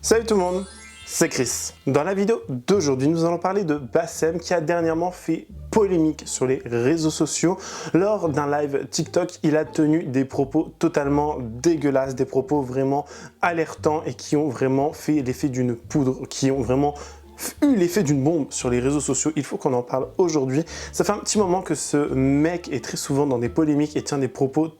Salut tout le monde, c'est Chris. Dans la vidéo d'aujourd'hui, nous allons parler de Bassem qui a dernièrement fait polémique sur les réseaux sociaux. Lors d'un live TikTok, il a tenu des propos totalement dégueulasses, des propos vraiment alertants et qui ont vraiment fait l'effet d'une poudre, qui ont vraiment eu l'effet d'une bombe sur les réseaux sociaux. Il faut qu'on en parle aujourd'hui. Ça fait un petit moment que ce mec est très souvent dans des polémiques et tient des propos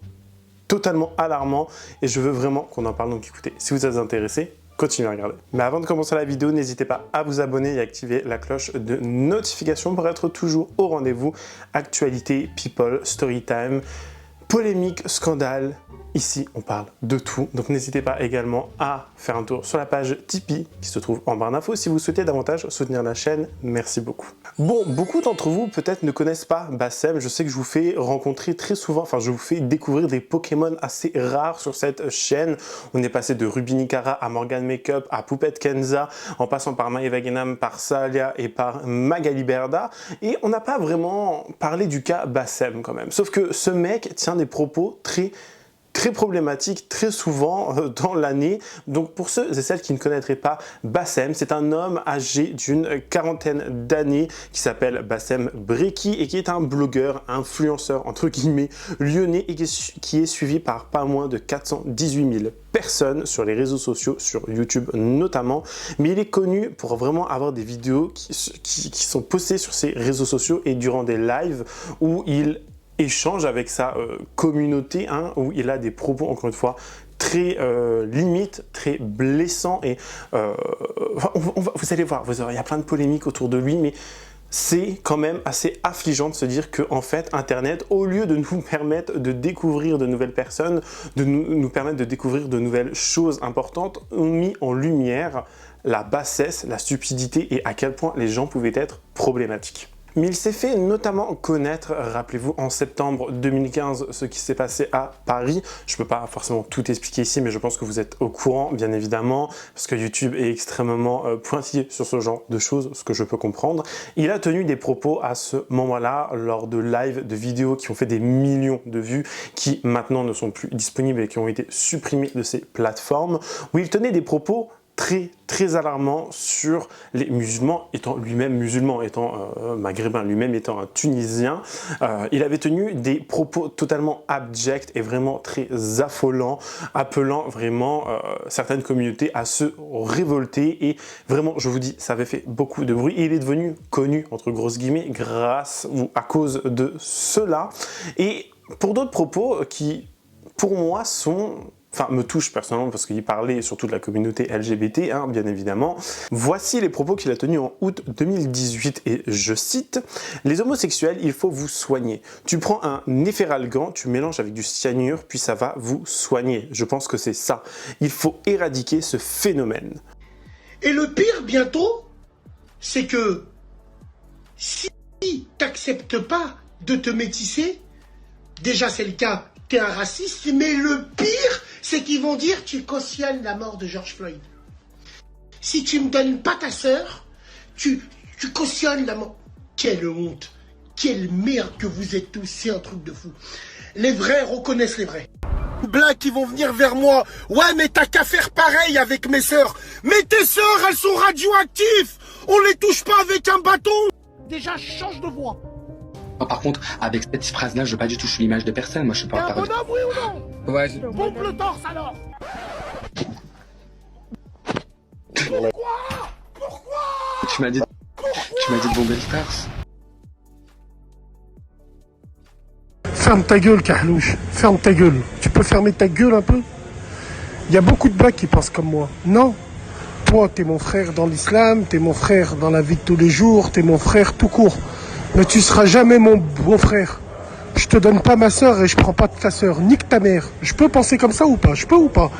totalement alarmants et je veux vraiment qu'on en parle. Donc écoutez, si vous êtes intéressé, continuez à regarder. Mais avant de commencer la vidéo, n'hésitez pas à vous abonner et activer la cloche de notification pour être toujours au rendez-vous. Actualité, people, story time, polémique, scandale. Ici, on parle de tout, donc n'hésitez pas également à faire un tour sur la page Tipeee qui se trouve en barre d'infos si vous souhaitez davantage soutenir la chaîne. Merci beaucoup. Bon, beaucoup d'entre vous peut-être ne connaissent pas Bassem. Je sais que je vous fais rencontrer très souvent, enfin je vous fais découvrir des Pokémon assez rares sur cette chaîne. On est passé de Rubinicara à Morgan Makeup, à Poupette Kenza, en passant par Maeva Genam, par Salia et par Magali Berda. Et on n'a pas vraiment parlé du cas Bassem quand même. Sauf que ce mec tient des propos très problématique très souvent dans l'année. Donc pour ceux et celles qui ne connaîtraient pas Bassem, c'est un homme âgé d'une quarantaine d'années qui s'appelle Bassem Breki et qui est un blogueur, influenceur entre guillemets lyonnais et qui est suivi par pas moins de 418 000 personnes sur les réseaux sociaux, sur YouTube notamment. Mais il est connu pour vraiment avoir des vidéos qui sont postées sur ses réseaux sociaux et durant des lives où il échange avec sa communauté, où il a des propos, encore une fois, très limites, très blessants et vous allez voir, il y a plein de polémiques autour de lui, mais c'est quand même assez affligeant de se dire que en fait Internet, au lieu de nous permettre de découvrir de nouvelles personnes, de nous permettre de découvrir de nouvelles choses importantes, ont mis en lumière la bassesse, la stupidité et à quel point les gens pouvaient être problématiques. Mais il s'est fait notamment connaître, rappelez-vous, en septembre 2015, ce qui s'est passé à Paris. Je ne peux pas forcément tout expliquer ici, mais je pense que vous êtes au courant, bien évidemment, parce que YouTube est extrêmement pointillé sur ce genre de choses, ce que je peux comprendre. Il a tenu des propos à ce moment-là, lors de live, de vidéos qui ont fait des millions de vues, qui maintenant ne sont plus disponibles et qui ont été supprimés de ces plateformes, où il tenait des propos très alarmant sur les musulmans, étant lui-même musulman, étant maghrébin, lui-même étant un Tunisien. Il avait tenu des propos totalement abjects et vraiment très affolants, appelant vraiment certaines communautés à se révolter. Et vraiment, je vous dis, ça avait fait beaucoup de bruit. Et il est devenu connu, entre grosses guillemets, grâce ou à cause de cela. Et pour d'autres propos qui, pour moi, me touche personnellement parce qu'il parlait surtout de la communauté LGBT, bien évidemment. Voici les propos qu'il a tenus en août 2018 et je cite « Les homosexuels, il faut vous soigner. Tu prends un néphéralgan, tu mélanges avec du cyanure, puis ça va vous soigner. Je pense que c'est ça. Il faut éradiquer ce phénomène. » Et le pire bientôt, c'est que si t'acceptes pas de te métisser, déjà c'est le cas, t'es un raciste, mais le pire, c'est qu'ils vont dire tu cautionnes la mort de George Floyd. Si tu me donnes pas ta sœur, tu cautionnes la mort. Quelle honte, quelle merde que vous êtes tous, c'est un truc de fou. Les vrais reconnaissent les vrais. Blagues qui vont venir vers moi. Ouais, mais t'as qu'à faire pareil avec mes sœurs. Mais tes sœurs, elles sont radioactives. On les touche pas avec un bâton. Déjà, change de voix. Par contre, avec cette phrase-là, je veux pas du tout l'image de personne. Moi, je suis pas un bonhomme, oui ou non? Ouais. Pompe le torse alors. Pourquoi Tu m'as dit de bomber le torse. Ferme ta gueule, Carlouche. Ferme ta gueule. Tu peux fermer ta gueule un peu? Il y a beaucoup de blagues qui pensent comme moi. Non. Toi, t'es mon frère dans l'islam, t'es mon frère dans la vie de tous les jours, t'es mon frère tout court. Mais tu seras jamais mon beau-frère. Je te donne pas ma sœur et je prends pas de ta sœur. Nique ta mère. Je peux penser comme ça ou pas? Je peux ou pas?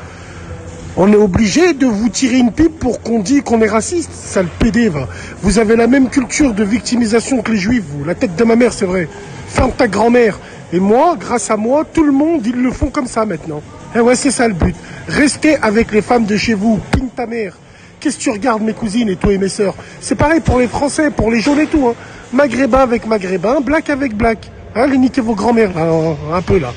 On est obligé de vous tirer une pipe pour qu'on dise qu'on est raciste. Sale pédé, va. Vous avez la même culture de victimisation que les juifs, vous. La tête de ma mère, c'est vrai. Ferme ta grand-mère. Et moi, grâce à moi, tout le monde, ils le font comme ça maintenant. Et ouais, c'est ça le but. Restez avec les femmes de chez vous. Ping ta mère. Qu'est-ce que tu regardes mes cousines et toi et mes sœurs? C'est pareil pour les Français, pour les jaunes et tout. Maghrébin avec maghrébin, black avec black. Les niquez vos grand-mères, un peu là.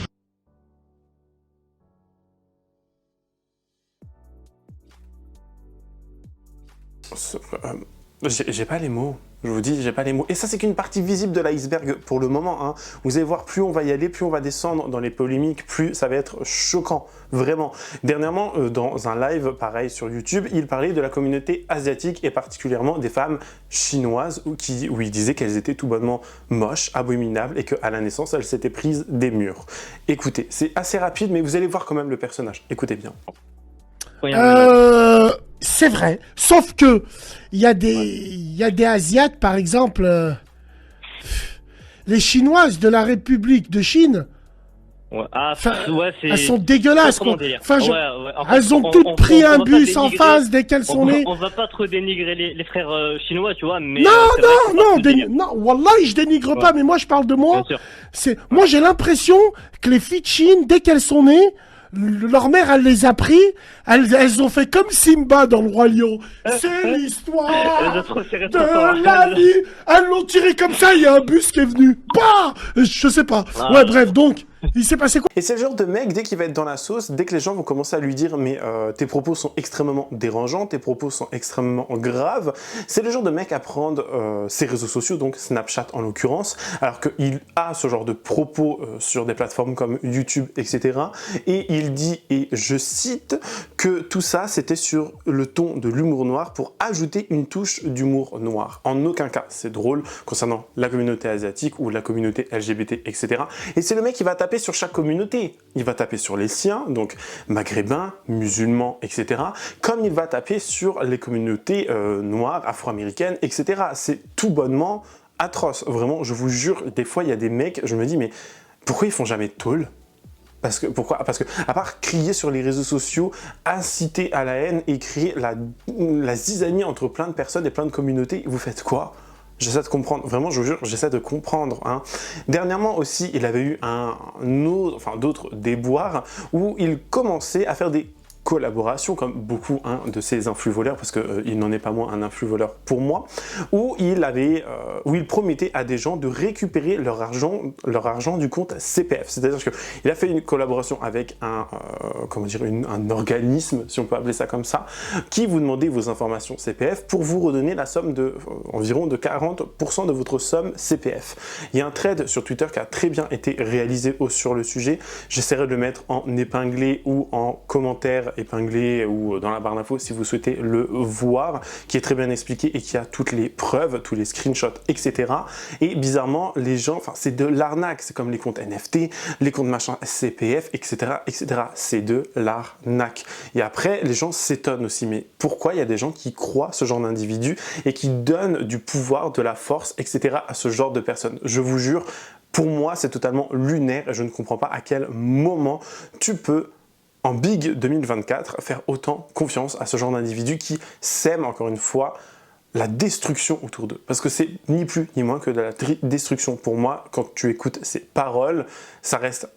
J'ai pas les mots. Je vous dis, j'ai pas les mots. Et ça, c'est qu'une partie visible de l'iceberg pour le moment. Hein. Vous allez voir, plus on va y aller, plus on va descendre dans les polémiques, plus ça va être choquant. Vraiment. Dernièrement, dans un live, pareil, sur YouTube, il parlait de la communauté asiatique et particulièrement des femmes chinoises où il disait qu'elles étaient tout bonnement moches, abominables et qu'à la naissance, elles s'étaient prises des murs. Écoutez, c'est assez rapide, mais vous allez voir quand même le personnage. Écoutez bien. C'est vrai, sauf que il y a des Asiates, par exemple, les Chinoises de la République de Chine. Ouais. Elles sont dégueulasses, quoi. Enfin, elles ont toutes pris un bus en face dès qu'elles sont nées. On va pas trop dénigrer les frères chinois, tu vois, mais... Non, Wallah, je dénigre pas, mais moi, je parle de moi. Moi, j'ai l'impression que les filles de Chine, dès qu'elles sont nées, leur mère, elle les a pris, elles ont fait comme Simba dans le Roi Lion. C'est l'histoire de la vie. Elles l'ont tiré comme ça, il y a un bus qui est venu. Bah, je sais pas. Ouais, bref, donc, il s'est passé quoi? Et c'est le genre de mec, dès qu'il va être dans la sauce, dès que les gens vont commencer à lui dire mais tes propos sont extrêmement dérangeants, tes propos sont extrêmement graves, c'est le genre de mec à prendre ses réseaux sociaux, donc Snapchat en l'occurrence, alors qu'il a ce genre de propos sur des plateformes comme YouTube, etc. Et il dit, et je cite, que tout ça c'était sur le ton de l'humour noir pour ajouter une touche d'humour noir. En aucun cas c'est drôle concernant la communauté asiatique ou la communauté LGBT, etc. Et c'est le mec qui va taper sur chaque communauté. Il va taper sur les siens, donc maghrébins, musulmans, etc. Comme il va taper sur les communautés noires, afro-américaines, etc. C'est tout bonnement atroce. Vraiment, je vous jure, des fois, il y a des mecs, je me dis, mais pourquoi ils font jamais de tôle ? Pourquoi ? Parce que, à part crier sur les réseaux sociaux, inciter à la haine et créer la zizanie entre plein de personnes et plein de communautés, vous faites quoi ? J'essaie de comprendre, vraiment je vous jure, j'essaie de comprendre. Hein. Dernièrement aussi, il avait eu d'autres déboires où il commençait à faire des collaborations, comme beaucoup de ces influvoleurs, parce qu'il n'en est pas moins un influvoleur pour moi, où il promettait à des gens de récupérer leur argent du compte CPF. C'est-à-dire qu'il a fait une collaboration avec un organisme, si on peut appeler ça comme ça, qui vous demandait vos informations CPF pour vous redonner la somme de environ de 40% de votre somme CPF. Il y a un thread sur Twitter qui a très bien été réalisé sur le sujet. J'essaierai de le mettre en épinglé ou en commentaire épinglé ou dans la barre d'infos si vous souhaitez le voir, qui est très bien expliqué et qui a toutes les preuves, tous les screenshots, etc. Et bizarrement, les gens, c'est de l'arnaque, c'est comme les comptes NFT, les comptes machin CPF, etc., etc. C'est de l'arnaque. Et après, les gens s'étonnent aussi, mais pourquoi il y a des gens qui croient ce genre d'individus et qui donnent du pouvoir, de la force, etc. à ce genre de personnes? Je vous jure, pour moi, c'est totalement lunaire et je ne comprends pas à quel moment tu peux en Big 2024, faire autant confiance à ce genre d'individus qui sèment, encore une fois, la destruction autour d'eux. Parce que c'est ni plus ni moins que de la destruction. Pour moi, quand tu écoutes ces paroles, ça reste,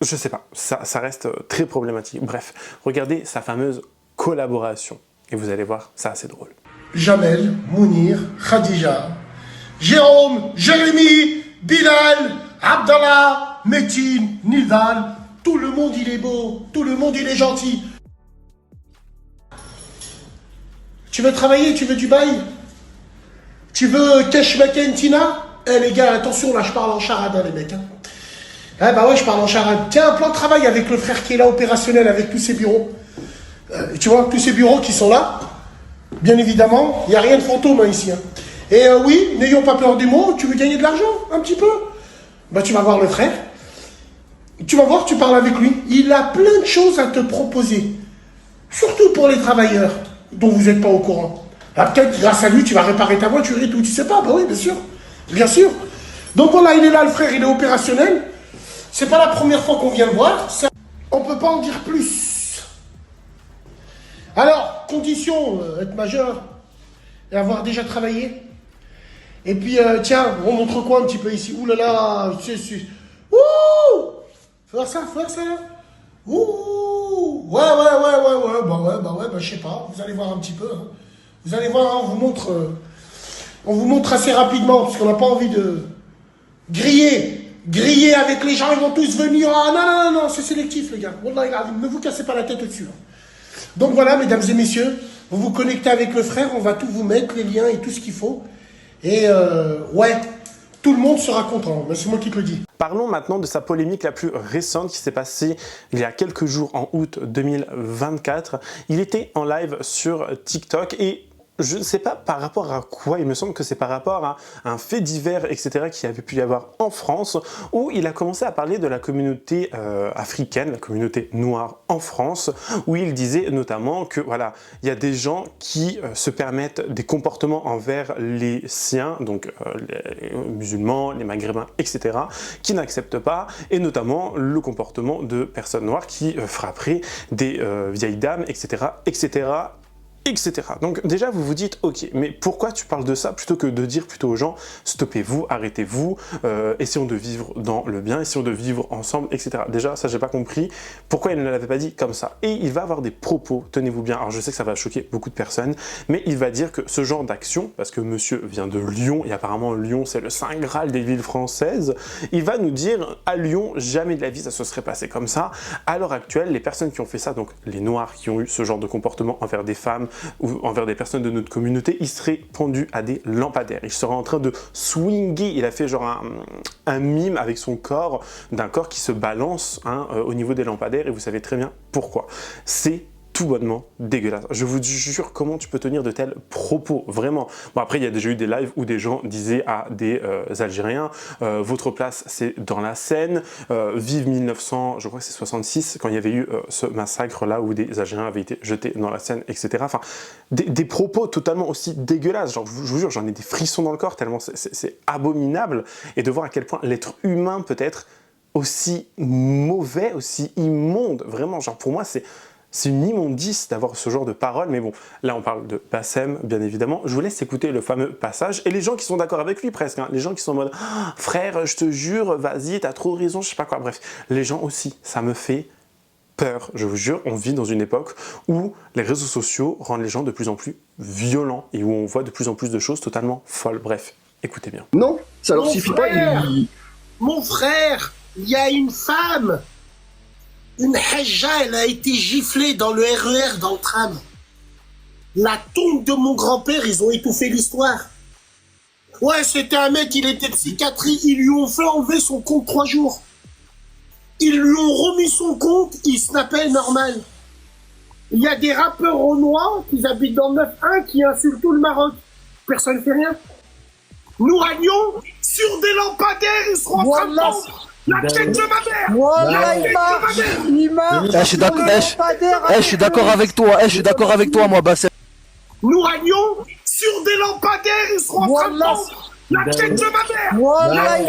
je sais pas, ça reste très problématique. Bref, regardez sa fameuse collaboration. Et vous allez voir, c'est assez drôle. Jamel, Mounir, Khadija, Jérôme, Jérémy, Bilal, Abdallah, Metin, Nidal. Tout le monde il est beau, tout le monde il est gentil. Tu veux travailler, tu veux du bail? Tu veux cash Tina? Eh les gars, attention là, je parle en charade les mecs. Hein. Eh bah ouais, je parle en charade. Tiens, un plan de travail avec le frère qui est là, opérationnel, avec tous ses bureaux. Tu vois, tous ces bureaux qui sont là. Bien évidemment, il n'y a rien de fantôme hein, ici. Hein. Et oui, n'ayons pas peur des mots, tu veux gagner de l'argent, un petit peu? Bah tu vas voir le frère. Tu vas voir, tu parles avec lui. Il a plein de choses à te proposer. Surtout pour les travailleurs dont vous n'êtes pas au courant. Ah, peut-être grâce à lui, tu vas réparer ta voiture et tout. Tu sais pas? Bah oui, bien sûr. Bien sûr. Donc voilà, il est là, le frère, il est opérationnel. C'est pas la première fois qu'on vient le voir. On peut pas en dire plus. Alors, condition, être majeur et avoir déjà travaillé. Et puis, tiens, on montre quoi un petit peu ici? Ouh là là, ouh! Faut faire ça là. Ouh! Ouais, bah je sais pas, vous allez voir un petit peu. Hein. Vous allez voir, hein, on vous montre assez rapidement, parce qu'on n'a pas envie de griller avec les gens, ils vont tous venir. Ah non, c'est sélectif les gars. Wallah, ne vous cassez pas la tête au-dessus. Hein. Donc voilà, mesdames et messieurs, vous vous connectez avec le frère, on va tout vous mettre, les liens et tout ce qu'il faut. Et ouais, tout le monde sera content, mais c'est moi qui te le dis. Parlons maintenant de sa polémique la plus récente qui s'est passée il y a quelques jours en août 2024. Il était en live sur TikTok et je ne sais pas par rapport à quoi, il me semble que c'est par rapport à un fait divers, etc. qui avait pu y avoir en France, où il a commencé à parler de la communauté africaine, la communauté noire en France, où il disait notamment que voilà, il y a des gens qui se permettent des comportements envers les siens, donc les musulmans, les maghrébins, etc., qui n'acceptent pas, et notamment le comportement de personnes noires qui frapperaient des vieilles dames, etc., etc., etc. Donc déjà vous vous dites ok, mais pourquoi tu parles de ça plutôt que de dire plutôt aux gens stoppez-vous, arrêtez-vous, essayons de vivre dans le bien, essayons de vivre ensemble, etc. Déjà ça j'ai pas compris pourquoi il ne l'avait pas dit comme ça. Et il va avoir des propos, tenez-vous bien, alors je sais que ça va choquer beaucoup de personnes, mais il va dire que ce genre d'action, parce que monsieur vient de Lyon et apparemment Lyon c'est le saint graal des villes françaises, il va nous dire à Lyon jamais de la vie ça se serait passé comme ça. À l'heure actuelle les personnes qui ont fait ça, donc les noirs qui ont eu ce genre de comportement envers des femmes ou envers des personnes de notre communauté, il serait pendu à des lampadaires. Il serait en train de swinger. Il a fait genre un mime avec son corps, d'un corps qui se balance au niveau des lampadaires et vous savez très bien pourquoi. C'est tout bonnement dégueulasse. Je vous jure, comment tu peux tenir de tels propos, vraiment. Bon après, il y a déjà eu des lives où des gens disaient à des Algériens, votre place c'est dans la Seine, vive 1900, je crois que c'est 66, quand il y avait eu ce massacre là où des Algériens avaient été jetés dans la Seine, etc. Enfin, des propos totalement aussi dégueulasses, genre je vous jure, j'en ai des frissons dans le corps tellement c'est abominable, et de voir à quel point l'être humain peut être aussi mauvais, aussi immonde, vraiment, genre pour moi c'est une immondice d'avoir ce genre de paroles, mais bon, là on parle de Bassem, bien évidemment. Je vous laisse écouter le fameux passage, et les gens qui sont d'accord avec lui presque, les gens qui sont en mode « Frère, je te jure, vas-y, t'as trop raison, je sais pas quoi », bref. Les gens aussi, ça me fait peur, je vous jure, on vit dans une époque où les réseaux sociaux rendent les gens de plus en plus violents, et où on voit de plus en plus de choses totalement folles. Bref, écoutez bien. Non, ça leur suffit pas. Mon frère, il y a une femme. Une hajja, elle a été giflée dans le RER, dans le tram. La tombe de mon grand-père, ils ont étouffé l'histoire. Ouais, c'était un mec, il était psychiatrie, ils lui ont fait enlever son compte 3 jours. Ils lui ont remis son compte, il snappait normal. Il y a des rappeurs renois qui habitent dans le 9-1 qui insultent tout le Maroc. Personne ne fait rien. Nous à Lyon, sur des lampadaires, ils seront en train de vendre la tête de ma mère. Voilà, il marche. Je suis d'accord avec toi. Je suis d'accord avec toi, moi, Bassem. Nous à Lyon, sur des lampadaires, ils seront en train de vendre la tête de ma mère. Voilà,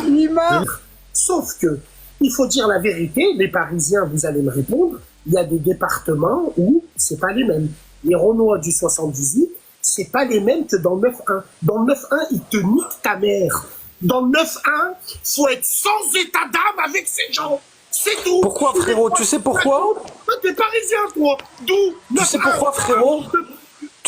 il marche. Sauf que, il faut dire la vérité, les Parisiens, vous allez me répondre, il y a des départements où c'est pas les mêmes. Les Renois du 78, c'est pas les mêmes que dans le 9-1. Dans le 9-1, ils te niquent ta mère. Dans le 9-1, faut être sans état d'âme avec ces gens. C'est tout. Pourquoi, frérot? Tu sais pourquoi? Toi, t'es parisien, toi. D'où? Tu sais pourquoi, frérot?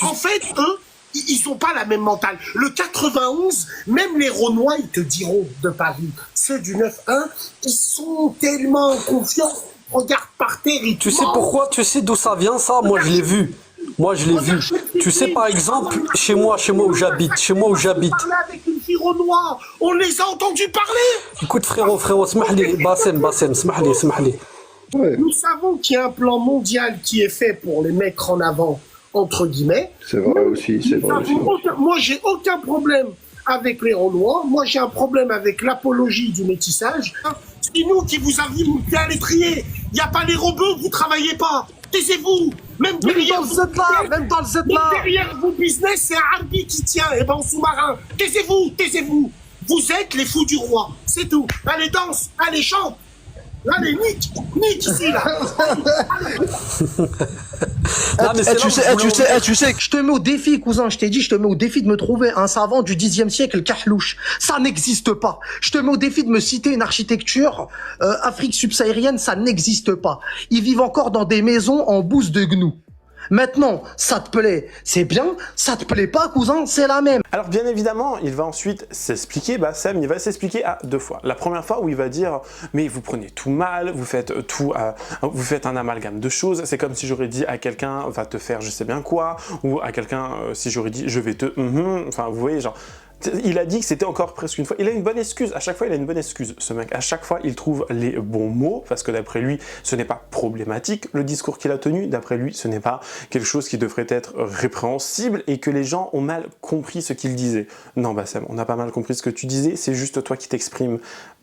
En fait, eux, ils ont pas la même mentale. Le 91, même les Renois, ils te diront de Paris. Ceux du 9-1, ils sont tellement confiants. Regarde par terre, ils Tu sais pourquoi? Tu sais d'où ça vient, ça? Moi, je l'ai vu. Moi, je l'ai vu. Tu sais, par exemple, chez moi où j'habite. Avec une fille Renoir, on les a entendus parler. Écoute, frérot, smahli, Bassem, smahli. Ouais. Nous savons qu'il y a un plan mondial qui est fait pour les mettre en avant, entre guillemets. C'est vrai aussi, c'est vrai aussi. Moi, j'ai aucun problème avec les Renois. Moi, j'ai un problème avec l'apologie du métissage. C'est nous qui vous avons mis à l'étrier. Il n'y a pas les robots, vous travaillez pas. Taisez-vous. Même derrière vos business, c'est un harbi qui tient, et ben en sous-marin. Taisez-vous. Vous êtes les fous du roi. C'est tout. Allez, danse. Allez, chante. Allez, nique ici, là. Tu sais. Je te mets au défi, cousin, je t'ai dit, je te mets au défi de me trouver un savant du 10e siècle, le Kahlouche. Ça n'existe pas. Je te mets au défi de me citer une architecture Afrique subsaharienne, ça n'existe pas. Ils vivent encore dans des maisons en bouse de gnou. Maintenant, ça te plaît, c'est bien, ça te plaît pas, cousin, c'est la même. Alors bien évidemment, il va ensuite s'expliquer, Bassem, il va s'expliquer à deux fois. La première fois où il va dire « mais vous prenez tout mal, vous faites un amalgame de choses, c'est comme si j'aurais dit à quelqu'un va te faire je sais bien quoi, ou à quelqu'un si j'aurais dit je vais te enfin vous voyez genre... Il a dit que c'était encore presque une fois. Il a une bonne excuse. À chaque fois, il a une bonne excuse, ce mec. À chaque fois, il trouve les bons mots, parce que d'après lui, ce n'est pas problématique. Le discours qu'il a tenu, d'après lui, ce n'est pas quelque chose qui devrait être répréhensible et que les gens ont mal compris ce qu'il disait. Non, Bassem, on n'a pas mal compris ce que tu disais. C'est juste toi qui t'exprimes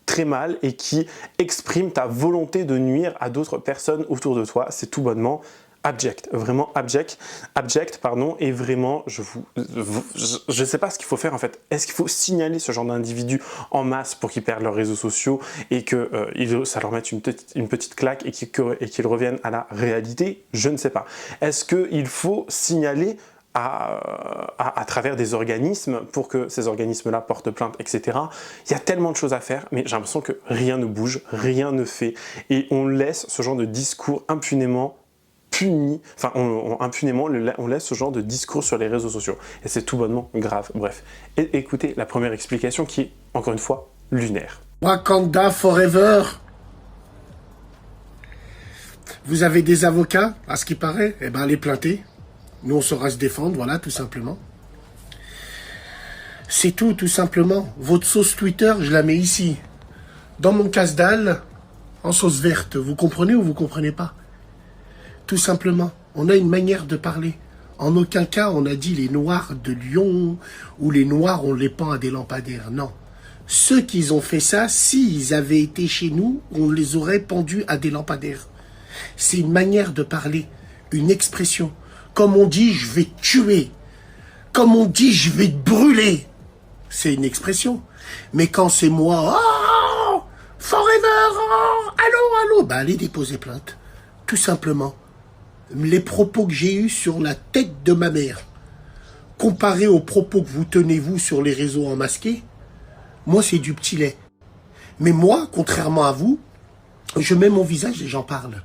très mal et qui exprime ta volonté de nuire à d'autres personnes autour de toi. C'est tout bonnement abject, vraiment abject, pardon, et vraiment, je sais pas ce qu'il faut faire en fait. Est-ce qu'il faut signaler ce genre d'individus en masse pour qu'ils perdent leurs réseaux sociaux et que ça leur mette une petite claque et qu'ils reviennent à la réalité? Je ne sais pas. Est-ce qu'il faut signaler à travers des organismes pour que ces organismes-là portent plainte, etc. Il y a tellement de choses à faire, mais j'ai l'impression que rien ne bouge, rien ne fait, et on laisse ce genre de discours impunément puni, enfin impunément on laisse ce genre de discours sur les réseaux sociaux et c'est tout bonnement grave. Bref, et écoutez la première explication qui est encore une fois lunaire. Wakanda forever. Vous avez des avocats, à ce qui paraît, eh ben allez plainter. Nous on saura se défendre, voilà, tout simplement. C'est tout simplement. Votre sauce Twitter, je la mets ici, dans mon casse-dalle, en sauce verte. Vous comprenez ou vous comprenez pas? Tout simplement, on a une manière de parler. En aucun cas, on a dit les noirs de Lyon ou les noirs, on les pend à des lampadaires. Non. Ceux qui ont fait ça, s'ils avaient été chez nous, on les aurait pendus à des lampadaires. C'est une manière de parler, une expression. Comme on dit, je vais te tuer. Comme on dit, je vais te brûler. C'est une expression. Mais quand c'est moi, oh, forever, oh, allô, bah allez déposer plainte. Tout simplement. Les propos que j'ai eus sur la tête de ma mère, comparés aux propos que vous tenez vous sur les réseaux en masqué, moi c'est du petit lait. Mais moi, contrairement à vous, je mets mon visage et j'en parle.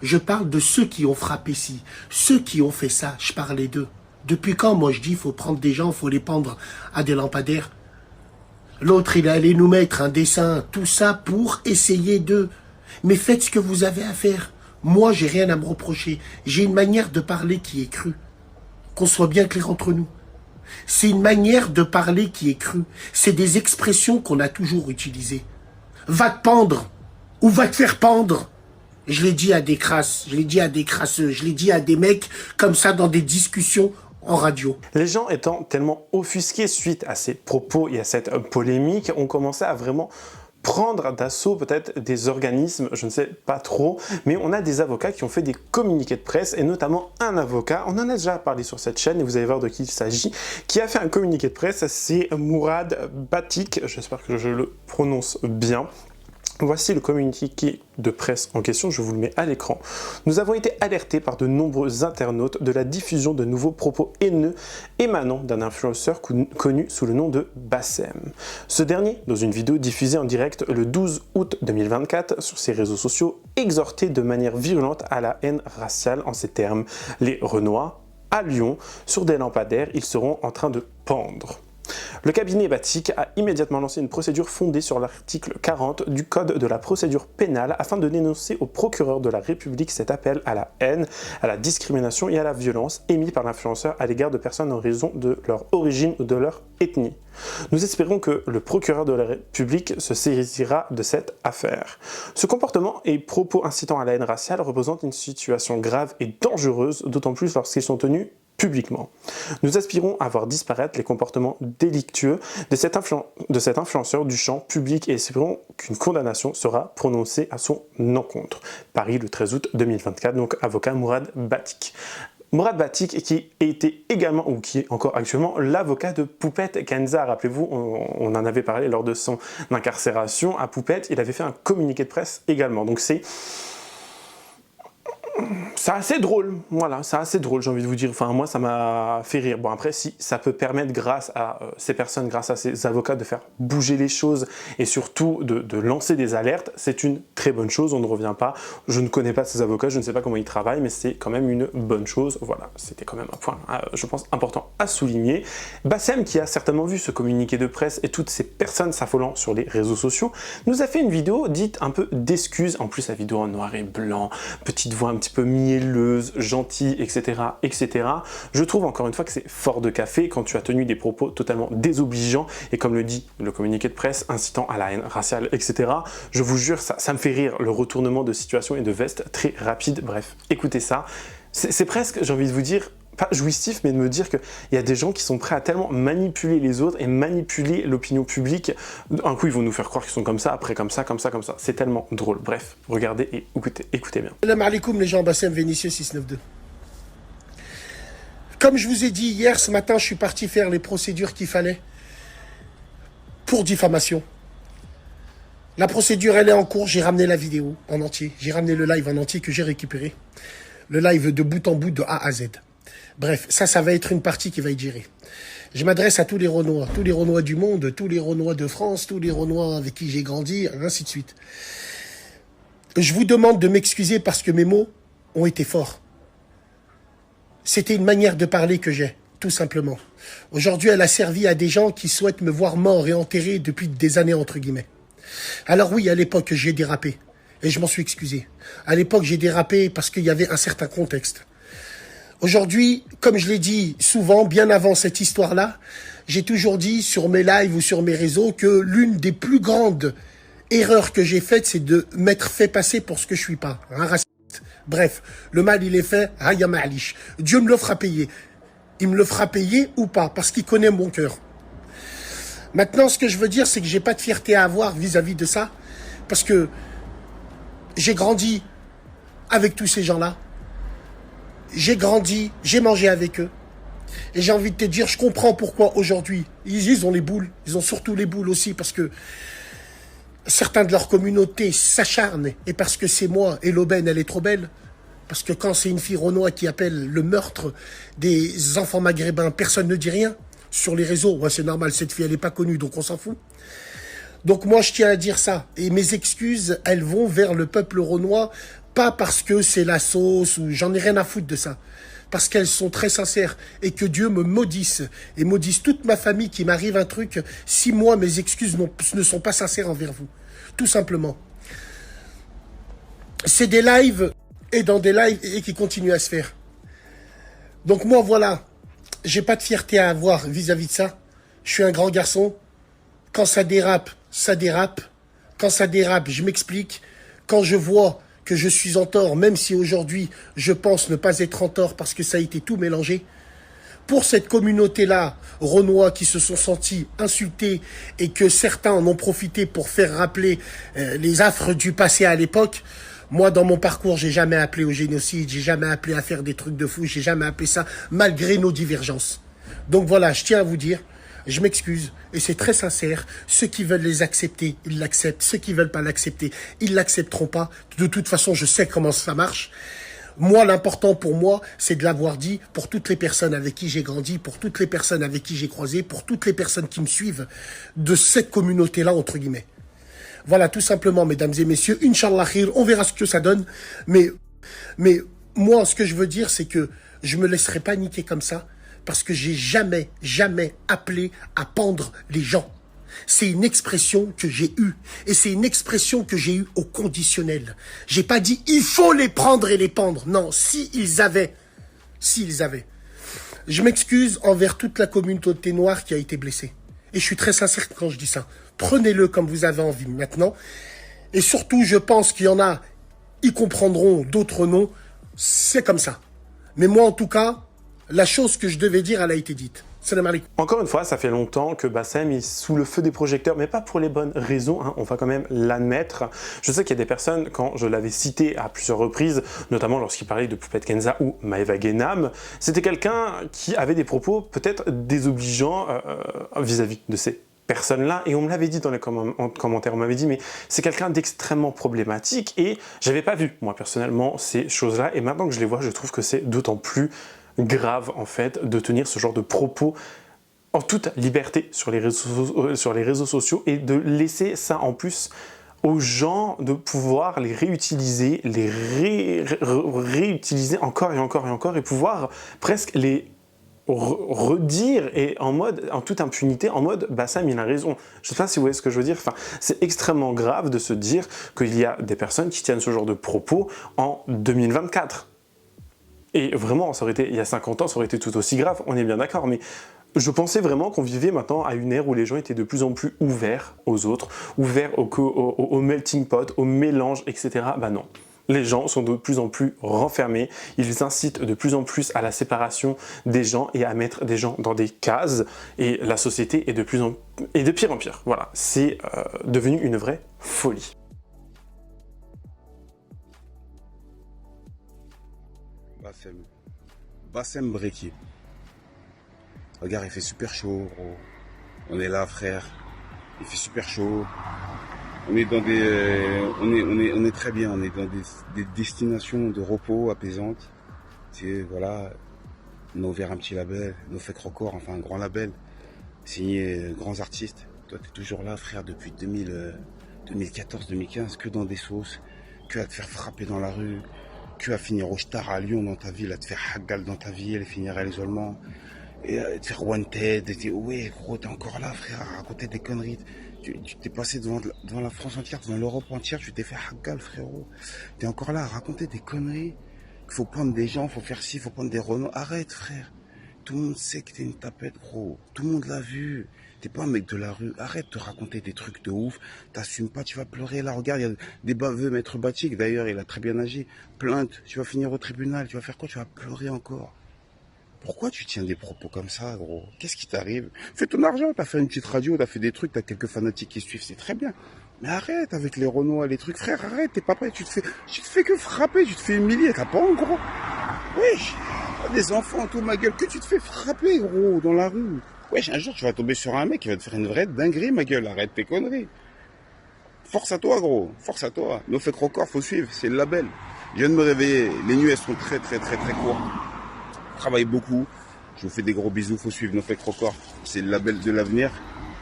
Je parle de ceux qui ont frappé ci, ceux qui ont fait ça, je parlais d'eux. Depuis quand moi je dis il faut prendre des gens, il faut les pendre à des lampadaires? L'autre il est allé nous mettre un dessin, tout ça pour essayer de... Mais faites ce que vous avez à faire. Moi, j'ai rien à me reprocher. J'ai une manière de parler qui est crue. Qu'on soit bien clair entre nous. C'est une manière de parler qui est crue. C'est des expressions qu'on a toujours utilisées. Va te pendre ou va te faire pendre. Je l'ai dit à des crasses, je l'ai dit à des crasseux, je l'ai dit à des mecs comme ça dans des discussions en radio. Les gens étant tellement offusqués suite à ces propos et à cette polémique, ont commencé à vraiment prendre d'assaut peut-être des organismes, je ne sais pas trop, mais on a des avocats qui ont fait des communiqués de presse, et notamment un avocat, on en a déjà parlé sur cette chaîne, et vous allez voir de qui il s'agit, qui a fait un communiqué de presse, c'est Mourad Batik, j'espère que je le prononce bien. Voici le communiqué de presse en question, je vous le mets à l'écran. Nous avons été alertés par de nombreux internautes de la diffusion de nouveaux propos haineux émanant d'un influenceur connu sous le nom de Bassem. Ce dernier, dans une vidéo diffusée en direct le 12 août 2024 sur ses réseaux sociaux, exhortait de manière virulente à la haine raciale en ces termes. Les Renois, à Lyon, sur des lampadaires, ils seront en train de pendre. Le cabinet Batik a immédiatement lancé une procédure fondée sur l'article 40 du Code de la procédure pénale afin de dénoncer au procureur de la République cet appel à la haine, à la discrimination et à la violence émis par l'influenceur à l'égard de personnes en raison de leur origine ou de leur ethnie. Nous espérons que le procureur de la République se saisira de cette affaire. Ce comportement et propos incitant à la haine raciale représentent une situation grave et dangereuse, d'autant plus lorsqu'ils sont tenus publiquement. Nous aspirons à voir disparaître les comportements délictueux de cet influenceur du champ public et espérons qu'une condamnation sera prononcée à son encontre. Paris le 13 août 2024, donc avocat Mourad Batik. Mourad Batik qui était également, ou qui est encore actuellement, l'avocat de Poupette Kenza. Rappelez-vous, on en avait parlé lors de son incarcération à Poupette, il avait fait un communiqué de presse également. Donc c'est c'est assez drôle, voilà, c'est assez drôle, j'ai envie de vous dire. Enfin, moi, ça m'a fait rire. Bon, après, si ça peut permettre, grâce à ces personnes, grâce à ces avocats, de faire bouger les choses et surtout de lancer des alertes, c'est une très bonne chose, on ne revient pas. Je ne connais pas ces avocats, je ne sais pas comment ils travaillent, mais c'est quand même une bonne chose. Voilà, c'était quand même un point, je pense, important à souligner. Bassem, qui a certainement vu ce communiqué de presse et toutes ces personnes s'affolant sur les réseaux sociaux, nous a fait une vidéo dite un peu d'excuses. En plus, la vidéo en noir et blanc, petite voix un petit peu mielleuse, gentille, etc., etc. Je trouve encore une fois que c'est fort de café quand tu as tenu des propos totalement désobligeants et, comme le dit le communiqué de presse, incitant à la haine raciale, etc. Je vous jure, ça me fait rire, le retournement de situation et de veste très rapide. Bref, écoutez ça. C'est presque, j'ai envie de vous dire, pas jouissif, mais de me dire qu'il y a des gens qui sont prêts à tellement manipuler les autres et manipuler l'opinion publique. Un coup, ils vont nous faire croire qu'ils sont comme ça, après comme ça, comme ça, comme ça. C'est tellement drôle. Bref, regardez et écoutez bien. Salam alaikum les gens, Bassem Vénitieux 692. Comme je vous ai dit hier, ce matin, je suis parti faire les procédures qu'il fallait pour diffamation. La procédure, elle est en cours. J'ai ramené la vidéo en entier. J'ai ramené le live en entier que j'ai récupéré. Le live de bout en bout, de A à Z. Bref, ça va être une partie qui va être gérée. Je m'adresse à tous les Renois du monde, tous les Renois de France, tous les Renois avec qui j'ai grandi, ainsi de suite. Je vous demande de m'excuser parce que mes mots ont été forts. C'était une manière de parler que j'ai, tout simplement. Aujourd'hui, elle a servi à des gens qui souhaitent me voir mort et enterré depuis des années, entre guillemets. Alors oui, à l'époque, j'ai dérapé. Et je m'en suis excusé. À l'époque, j'ai dérapé parce qu'il y avait un certain contexte. Aujourd'hui, comme je l'ai dit souvent, bien avant cette histoire-là, j'ai toujours dit sur mes lives ou sur mes réseaux que l'une des plus grandes erreurs que j'ai faites, c'est de m'être fait passer pour ce que je suis pas, un raciste. Bref, le mal il est fait, Haya Ma'alish. Dieu me le fera payer. Il me le fera payer ou pas, parce qu'il connaît mon cœur. Maintenant, ce que je veux dire, c'est que j'ai pas de fierté à avoir vis-à-vis de ça, parce que j'ai grandi avec tous ces gens-là. J'ai grandi, j'ai mangé avec eux. Et j'ai envie de te dire, je comprends pourquoi aujourd'hui, ils ont les boules. Ils ont surtout les boules aussi parce que certains de leur communauté s'acharnent. Et parce que c'est moi et l'aubaine, elle est trop belle. Parce que quand c'est une fille renoise qui appelle le meurtre des enfants maghrébins, personne ne dit rien. Sur les réseaux, ouais, c'est normal, cette fille, elle n'est pas connue, donc on s'en fout. Donc moi, je tiens à dire ça. Et mes excuses, elles vont vers le peuple renois. Pas parce que c'est la sauce, ou j'en ai rien à foutre de ça. Parce qu'elles sont très sincères. Et que Dieu me maudisse. Et maudisse toute ma famille qui m'arrive un truc. Si moi, mes excuses ne sont pas sincères envers vous. Tout simplement. C'est des lives et dans des lives et qui continuent à se faire. Donc moi, voilà. J'ai pas de fierté à avoir vis-à-vis de ça. Je suis un grand garçon. Quand ça dérape, ça dérape. Quand ça dérape, je m'explique. Quand je vois que je suis en tort, même si aujourd'hui je pense ne pas être en tort parce que ça a été tout mélangé. Pour cette communauté-là, Renois qui se sont sentis insultés et que certains en ont profité pour faire rappeler les affres du passé à l'époque, moi dans mon parcours, j'ai jamais appelé au génocide, j'ai jamais appelé à faire des trucs de fou, j'ai jamais appelé ça malgré nos divergences. Donc voilà, je tiens à vous dire, je m'excuse, et c'est très sincère. Ceux qui veulent les accepter, ils l'acceptent. Ceux qui veulent pas l'accepter, ils l'accepteront pas. De toute façon, je sais comment ça marche. Moi, l'important pour moi, c'est de l'avoir dit pour toutes les personnes avec qui j'ai grandi, pour toutes les personnes avec qui j'ai croisé, pour toutes les personnes qui me suivent de cette communauté-là, entre guillemets. Voilà, tout simplement, mesdames et messieurs. Inch'Allah khir, on verra ce que ça donne. Mais moi, ce que je veux dire, c'est que je me laisserai pas niquer comme ça. Parce que j'ai jamais appelé à pendre les gens. C'est une expression que j'ai eue. Et c'est une expression que j'ai eue au conditionnel. J'ai pas dit, il faut les prendre et les pendre. Non, s'ils avaient. Je m'excuse envers toute la communauté noire qui a été blessée. Et je suis très sincère quand je dis ça. Prenez-le comme vous avez envie maintenant. Et surtout, je pense qu'il y en a, ils comprendront, d'autres non. C'est comme ça. Mais moi, en tout cas, la chose que je devais dire, elle a été dite. Salam alaikum. Encore une fois, ça fait longtemps que Bassem est sous le feu des projecteurs, mais pas pour les bonnes raisons, hein, on va quand même l'admettre. Je sais qu'il y a des personnes, quand je l'avais cité à plusieurs reprises, notamment lorsqu'il parlait de Poupette Kenza ou Maeva Guénam, c'était quelqu'un qui avait des propos peut-être désobligeants vis-à-vis de ces personne-là, et on me l'avait dit dans les commentaires, on m'avait dit mais c'est quelqu'un d'extrêmement problématique, et j'avais pas vu moi personnellement ces choses-là, et maintenant que je les vois, je trouve que c'est d'autant plus grave en fait de tenir ce genre de propos en toute liberté sur les réseaux sociaux, et de laisser ça en plus aux gens de pouvoir les réutiliser, réutiliser encore et encore et encore, et pouvoir presque les redire, et en toute impunité, en mode Bassem il a raison. Je sais pas si vous voyez ce que je veux dire. Enfin, c'est extrêmement grave de se dire qu'il y a des personnes qui tiennent ce genre de propos en 2024. Et vraiment, ça aurait été, il y a 50 ans, ça aurait été tout aussi grave, on est bien d'accord, mais je pensais vraiment qu'on vivait maintenant à une ère où les gens étaient de plus en plus ouverts aux autres, ouverts au melting pot, au mélange, etc. Bah non. Les gens sont de plus en plus renfermés, ils incitent de plus en plus à la séparation des gens et à mettre des gens dans des cases, et la société est de pire en pire. Voilà, c'est devenu une vraie folie. Bassem Breki. Regarde, il fait super chaud, gros. On est là, frère. Il fait super chaud. On est dans on est très bien. On est dans des destinations de repos apaisantes. Tu sais, voilà. On a ouvert un petit label, nos fait Crocor, enfin un grand label, signé grands artistes. Toi, t'es toujours là, frère, depuis 2014-2015, que dans des sauces, que à te faire frapper dans la rue, que à finir au Star à Lyon dans ta ville, à te faire haggal dans ta ville et finir à l'isolement, et à te faire wanted, et t'es, ouais, gros, t'es encore là, frère, à raconter des conneries. Tu t'es passé devant la France entière, devant l'Europe entière, tu t'es fait haggal, frérot. T'es encore là à raconter des conneries. Il faut prendre des gens, faut faire ci, faut prendre des Renault. Arrête, frère. Tout le monde sait que t'es une tapette, gros. Tout le monde l'a vu. T'es pas un mec de la rue. Arrête de raconter des trucs de ouf. T'assumes pas, tu vas pleurer. Là, regarde, il y a des baveux, Maître Batik. D'ailleurs, il a très bien agi. Plainte, tu vas finir au tribunal. Tu vas faire quoi? Tu vas pleurer encore. Pourquoi tu tiens des propos comme ça, gros? Qu'est-ce qui t'arrive? Fais ton argent. T'as fait une petite radio, t'as fait des trucs, t'as quelques fanatiques qui suivent. C'est très bien. Mais arrête avec les Renault et les trucs. Frère, arrête. T'es pas prêt. Tu te fais que frapper. Tu te fais humilier. T'as pas en gros. Wesh. Des enfants, tout, ma gueule. Que tu te fais frapper, gros, dans la rue. Wesh, un jour, tu vas tomber sur un mec qui va te faire une vraie dinguerie, ma gueule. Arrête tes conneries. Force à toi, gros. Force à toi. No Fake Record, faut suivre. C'est le label. Je viens de me réveiller. Les nuits, elles sont très courtes. Je travaille beaucoup. Je vous fais des gros bisous. Faut suivre No Fake Record. C'est le label de l'avenir.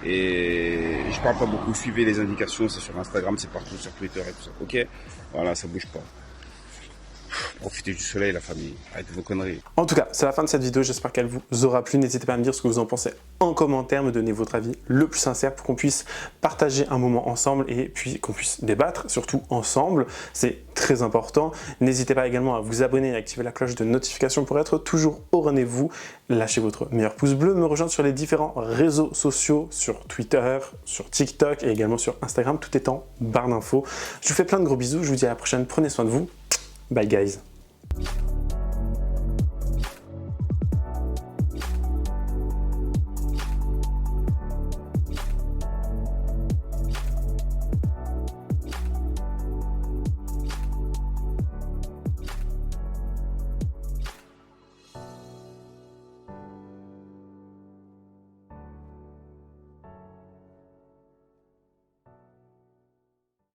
Et je parle pas beaucoup. Suivez les indications. C'est sur Instagram, c'est partout, sur Twitter et tout ça. Ok? Voilà, ça bouge pas. Profitez du soleil, la famille. Arrêtez vos conneries. En tout cas, c'est la fin de cette vidéo. J'espère qu'elle vous aura plu. N'hésitez pas à me dire ce que vous en pensez en commentaire, me donner votre avis le plus sincère pour qu'on puisse partager un moment ensemble et puis qu'on puisse débattre, surtout ensemble. C'est très important. N'hésitez pas également à vous abonner et à activer la cloche de notification pour être toujours au rendez-vous. Lâchez votre meilleur pouce bleu, me rejoindre sur les différents réseaux sociaux, sur Twitter, sur TikTok et également sur Instagram. Tout est en barre d'infos. Je vous fais plein de gros bisous. Je vous dis à la prochaine. Prenez soin de vous. Bye guys.